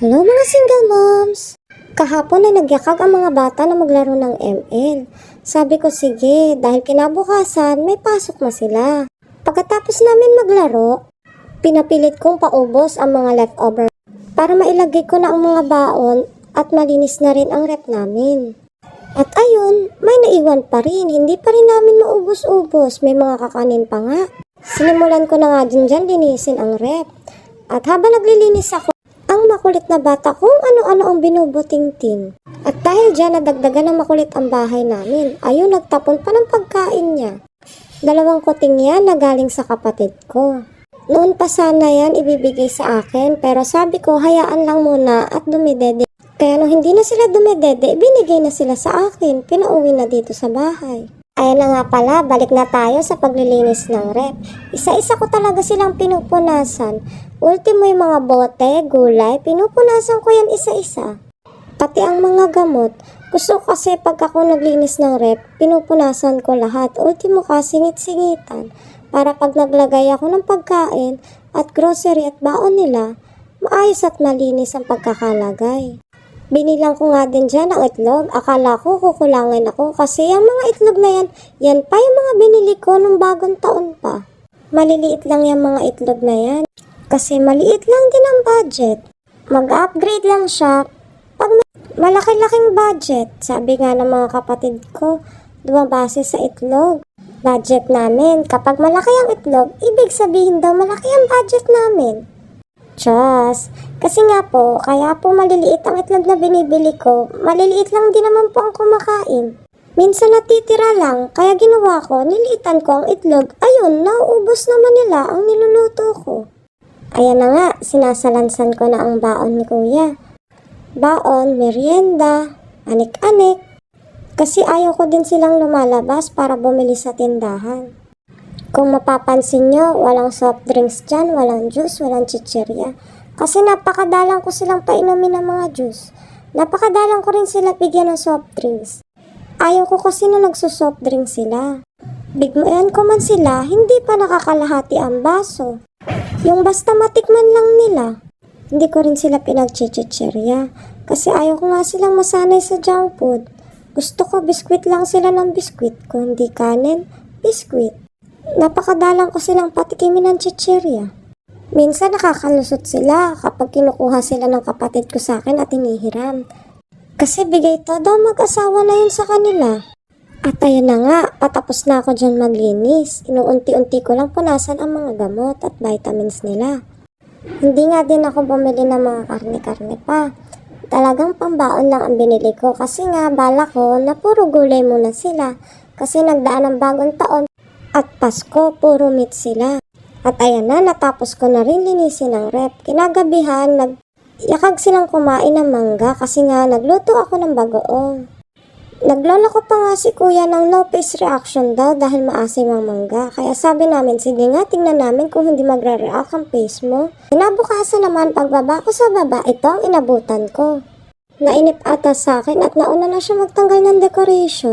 Hello mga single moms! Kahapon ay nagyakag ang mga bata na maglaro ng ML. Sabi ko sige, dahil kinabukasan may pasok na sila. Pagkatapos namin maglaro, pinapilit kong paubos ang mga leftover para mailagay ko na ang mga baon at malinis na rin ang rep namin. At ayun, may naiwan pa rin, hindi pa rin namin maubos-ubos, may mga kakanin pa nga. Sinimulan ko na nga din dyan linisin ang rep. At habang naglilinis ako, ang makulit na bata kung ano-ano ang binubuting-ting. At dahil dyan nadagdagan ng makulit ang bahay namin, ayun nagtapon pa ng pagkain niya. 2 kuting yan na galing sa kapatid ko. Noon pa sana yan ibibigay sa akin pero sabi ko hayaan lang muna at dumidede. Kaya nung hindi na sila dumidede, binigay na sila sa akin, pinauwi na dito sa bahay. Ayan na nga pala, balik na tayo sa paglilinis ng rep. Isa-isa ko talaga silang pinupunasan. Ultimo yung mga bote, gulay, pinupunasan ko yan isa-isa. Pati ang mga gamot, gusto ko kasi pag ako naglinis ng rep, pinupunasan ko lahat. Ultimo ka, singit-singitan. Para pag naglagay ako ng pagkain at grocery at baon nila, maayos at malinis ang pagkakalagay. Binilang ko nga din dyan ang itlog. Akala ko kukulangin ako kasi ang mga itlog na yan pa yung mga binili ko nung bagong taon pa. Maliliit lang yung mga itlog na yan. Kasi maliit lang din ang budget. Mag-upgrade lang siya pag malaki-laking budget. Sabi nga ng mga kapatid ko, dumabase sa itlog. Budget namin. Kapag malaki ang itlog, ibig sabihin daw malaki ang budget namin. Diyos. Kasi nga po, kaya po maliliit ang itlog na binibili ko, maliliit lang din naman po ang kumakain. Minsan natitira lang, kaya ginawa ko, niliitan ko ang itlog. Ayun, nauubos naman nila ang niluluto ko. Ayan na nga, sinasalansan ko na ang baon ni kuya. Baon, merienda, anik-anik. Kasi ayaw ko din silang lumalabas para bumili sa tindahan. Kung mapapansin nyo, walang soft drinks dyan, walang juice, walang chichirya. Kasi napakadalang ko silang painumin ng mga juice. Napakadalang ko rin sila bigyan ng soft drinks. Ayaw ko kasi na nagsusoft drinks sila. Bigmayan ko man sila, hindi pa nakakalahati ang baso. Yung basta matikman lang nila. Hindi ko rin sila pinagchichirya. Kasi ayaw ko nga silang masanay sa junk food. Gusto ko biskwit lang sila ng biskwit. Kung hindi kanin, biskwit. Napakadalang ko silang patikimin ng chichirya. Minsan nakakalusot sila kapag kinukuha sila ng kapatid ko sa akin at hinihiram. Kasi bigay todo mag-asawa na yun sa kanila. At ayun na nga, patapos na ako dyan maglinis. Inuunti-unti ko lang punasan ang mga gamot at vitamins nila. Hindi nga din ako bumili ng mga karne-karne pa. Talagang pambaon lang ang binili ko kasi nga bala ko na puro gulay muna sila. Kasi nagdaan ng bagong taon. At Pasko, puro meat sila. At ayan na, natapos ko na rin linisin ang rep. Kinagabihan, nagyakag silang kumain ng mangga kasi nga nagluto ako ng bagoong. Naglolo ko pa nga si kuya ng no face reaction daw dahil maasim ang mangga. Kaya sabi namin, sige nga, tingnan namin kung hindi magre-react ang face mo. Kinabukasan naman, pagbaba ko sa baba, ito ang inabutan ko. Nainip ata sa akin at nauna na siya magtanggal ng decoration.